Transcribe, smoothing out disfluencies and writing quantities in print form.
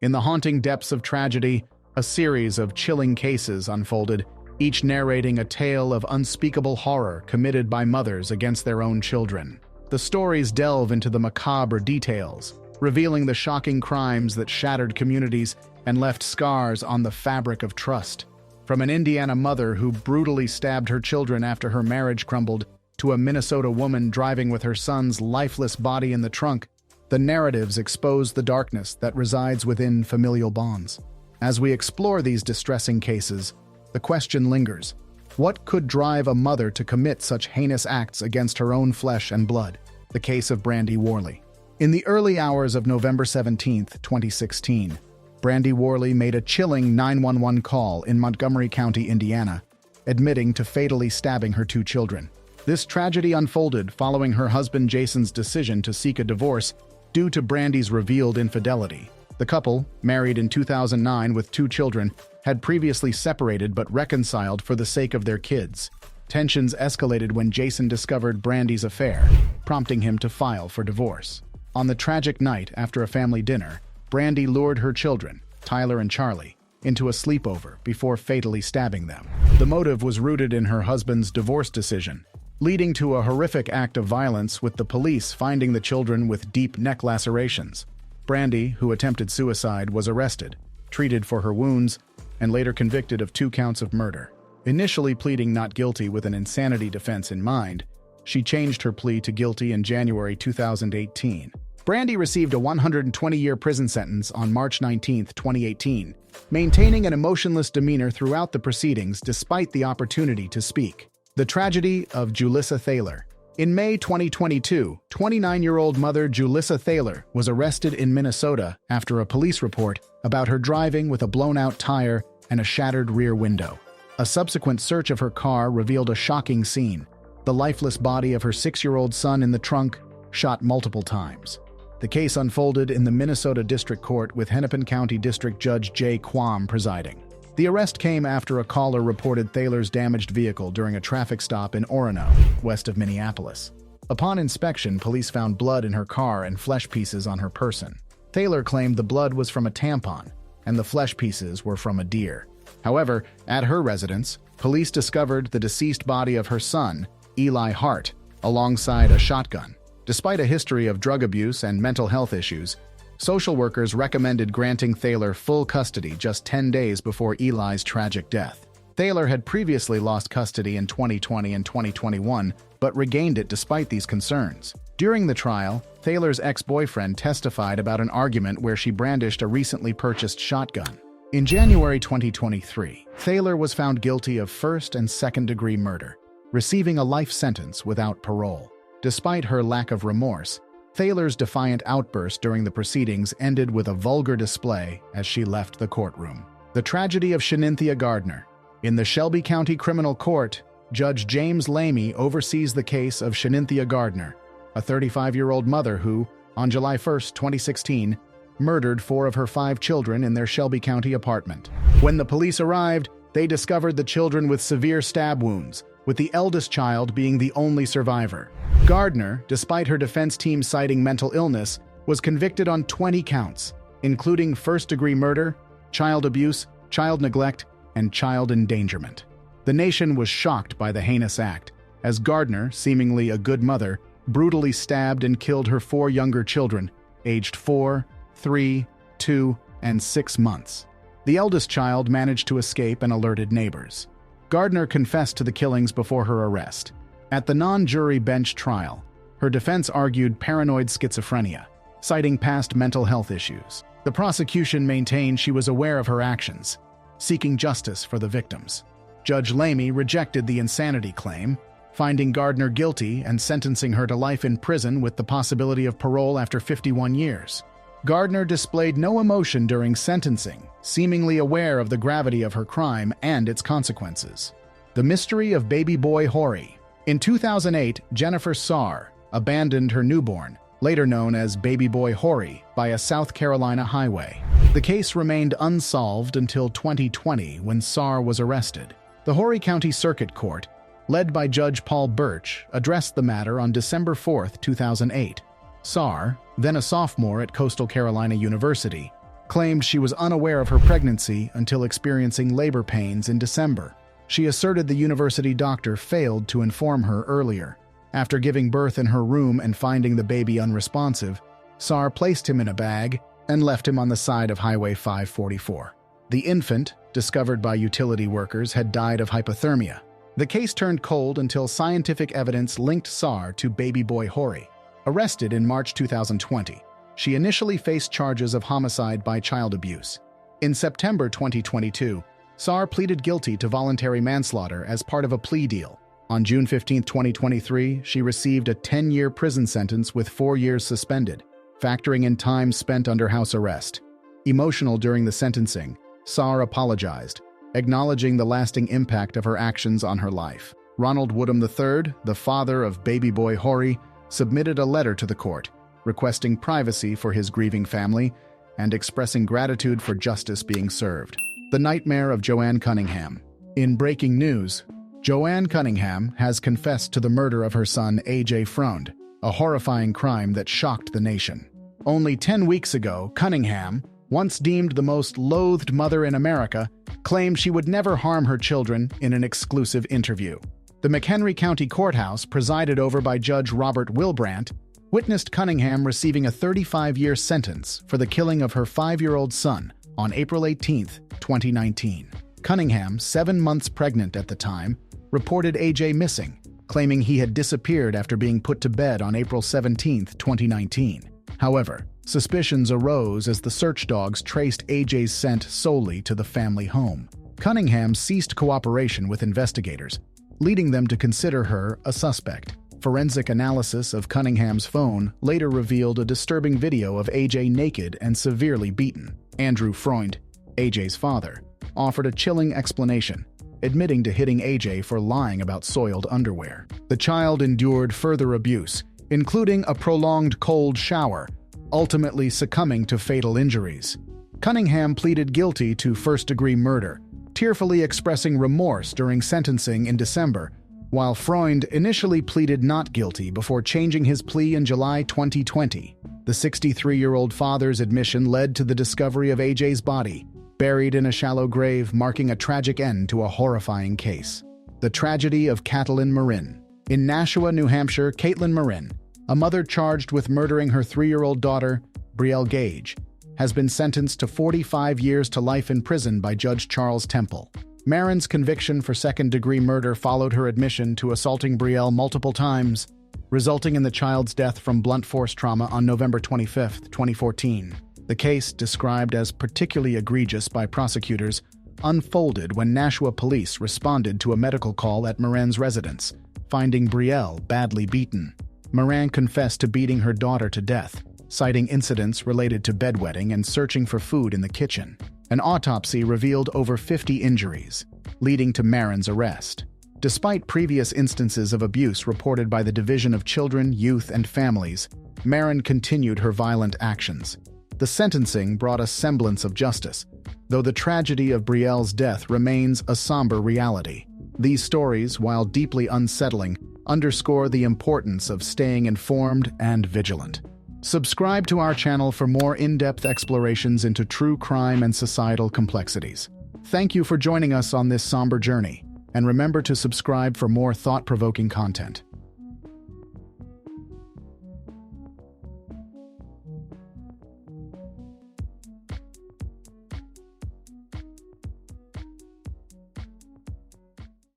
In the haunting depths of tragedy, a series of chilling cases unfolded, each narrating a tale of unspeakable horror committed by mothers against their own children. The stories delve into the macabre details, revealing the shocking crimes that shattered communities and left scars on the fabric of trust. From an Indiana mother who brutally stabbed her children after her marriage crumbled, to a Minnesota woman driving with her son's lifeless body in the trunk, the narratives expose the darkness that resides within familial bonds. As we explore these distressing cases, the question lingers: what could drive a mother to commit such heinous acts against her own flesh and blood? The case of Brandy Worley. In the early hours of November 17, 2016, Brandy Worley made a chilling 911 call in Montgomery County, Indiana, admitting to fatally stabbing her two children. This tragedy unfolded following her husband Jason's decision to seek a divorce due to Brandy's revealed infidelity. The couple, married in 2009 with two children, had previously separated but reconciled for the sake of their kids. Tensions escalated when Jason discovered Brandy's affair, prompting him to file for divorce. On the tragic night after a family dinner, Brandy lured her children, Tyler and Charlie, into a sleepover before fatally stabbing them. The motive was rooted in her husband's divorce decision, leading to a horrific act of violence, with the police finding the children with deep neck lacerations. Brandy, who attempted suicide, was arrested, treated for her wounds, and later convicted of 2 counts of murder. Initially pleading not guilty with an insanity defense in mind, she changed her plea to guilty in January 2018. Brandy received a 120-year prison sentence on March 19, 2018, maintaining an emotionless demeanor throughout the proceedings despite the opportunity to speak. The tragedy of Julissa Thaler. In May 2022, 29-year-old mother Julissa Thaler was arrested in Minnesota after a police report about her driving with a blown-out tire and a shattered rear window. A subsequent search of her car revealed a shocking scene: the lifeless body of her 6-year-old son in the trunk, shot multiple times. The case unfolded in the Minnesota District Court, with Hennepin County District Judge Jay Quam presiding. The arrest came after a caller reported Thaler's damaged vehicle during a traffic stop in Orono, west of Minneapolis. Upon inspection, police found blood in her car and flesh pieces on her person. Thaler claimed the blood was from a tampon, and the flesh pieces were from a deer. However, at her residence, police discovered the deceased body of her son, Eli Hart, alongside a shotgun. Despite a history of drug abuse and mental health issues, social workers recommended granting Thaler full custody just 10 days before Eli's tragic death. Thaler had previously lost custody in 2020 and 2021, but regained it despite these concerns. During the trial, Thaler's ex-boyfriend testified about an argument where she brandished a recently purchased shotgun. In January 2023, Thaler was found guilty of first- and second-degree murder, receiving a life sentence without parole. Despite her lack of remorse, Thaler's defiant outburst during the proceedings ended with a vulgar display as she left the courtroom. The tragedy of Shanynthia Gardner. In the Shelby County Criminal Court, Judge James Lamy oversees the case of Shanynthia Gardner, a 35-year-old mother who, on July 1, 2016, murdered 4 of her 5 children in their Shelby County apartment. When the police arrived, they discovered the children with severe stab wounds, with the eldest child being the only survivor. Gardner, despite her defense team citing mental illness, was convicted on 20 counts, including first-degree murder, child abuse, child neglect, and child endangerment. The nation was shocked by the heinous act, as Gardner, seemingly a good mother, brutally stabbed and killed her 4 younger children, aged 4, 3, 2, and 6 months. The eldest child managed to escape and alerted neighbors. Gardner confessed to the killings before her arrest. At the non-jury bench trial, her defense argued paranoid schizophrenia, citing past mental health issues. The prosecution maintained she was aware of her actions, seeking justice for the victims. Judge Lamy rejected the insanity claim, finding Gardner guilty and sentencing her to life in prison with the possibility of parole after 51 years. Gardner displayed no emotion during sentencing, seemingly aware of the gravity of her crime and its consequences. The mystery of baby boy Horry. In 2008, Jennifer Saar abandoned her newborn, later known as baby boy Horry, by a South Carolina highway. The case remained unsolved until 2020, when Saar was arrested. The Horry County Circuit Court, led by Judge Paul Birch, addressed the matter on December 4, 2008. Saar, then a sophomore at Coastal Carolina University, claimed she was unaware of her pregnancy until experiencing labor pains in December. She asserted the university doctor failed to inform her earlier. After giving birth in her room and finding the baby unresponsive, Saar placed him in a bag and left him on the side of Highway 544. The infant, discovered by utility workers, had died of hypothermia. The case turned cold until scientific evidence linked Saar to baby boy Hori. Arrested in March 2020, she initially faced charges of homicide by child abuse. In September 2022, Saar pleaded guilty to voluntary manslaughter as part of a plea deal. On June 15, 2023, she received a 10-year prison sentence with 4 years suspended, factoring in time spent under house arrest. Emotional during the sentencing, Saar apologized, acknowledging the lasting impact of her actions on her life. Ronald Woodham III, the father of baby boy Hori, submitted a letter to the court, requesting privacy for his grieving family and expressing gratitude for justice being served. The nightmare of Joanne Cunningham. In breaking news, Joanne Cunningham has confessed to the murder of her son A.J. Freund, a horrifying crime that shocked the nation. Only 10 weeks ago, Cunningham, once deemed the most loathed mother in America, claimed she would never harm her children in an exclusive interview. The McHenry County Courthouse, presided over by Judge Robert Wilbrandt, witnessed Cunningham receiving a 35-year sentence for the killing of her 5-year-old son on April 18, 2019. Cunningham, 7 months pregnant at the time, reported A.J. missing, claiming he had disappeared after being put to bed on April 17, 2019. However, suspicions arose as the search dogs traced A.J.'s scent solely to the family home. Cunningham ceased cooperation with investigators, leading them to consider her a suspect. Forensic analysis of Cunningham's phone later revealed a disturbing video of A.J. naked and severely beaten. Andrew Freund, A.J.'s father, offered a chilling explanation, admitting to hitting A.J. for lying about soiled underwear. The child endured further abuse, including a prolonged cold shower, ultimately succumbing to fatal injuries. Cunningham pleaded guilty to first-degree murder, tearfully expressing remorse during sentencing in December, while Freund initially pleaded not guilty before changing his plea in July 2020. The 63-year-old father's admission led to the discovery of A.J.'s body, buried in a shallow grave, marking a tragic end to a horrifying case. The tragedy of Caitlin Marin. In Nashua, New Hampshire, Caitlin Marin, a mother charged with murdering her 3-year-old daughter, Brielle Gage, has been sentenced to 45 years to life in prison by Judge Charles Temple. Marin's conviction for second-degree murder followed her admission to assaulting Brielle multiple times, resulting in the child's death from blunt force trauma on November 25, 2014. The case, described as particularly egregious by prosecutors, unfolded when Nashua police responded to a medical call at Marin's residence, finding Brielle badly beaten. Marin confessed to beating her daughter to death, citing incidents related to bedwetting and searching for food in the kitchen. An autopsy revealed over 50 injuries, leading to Marin's arrest. Despite previous instances of abuse reported by the Division of Children, Youth, and Families, Marin continued her violent actions. The sentencing brought a semblance of justice, though the tragedy of Brielle's death remains a somber reality. These stories, while deeply unsettling, underscore the importance of staying informed and vigilant. Subscribe to our channel for more in-depth explorations into true crime and societal complexities. Thank you for joining us on this somber journey, and remember to subscribe for more thought-provoking content.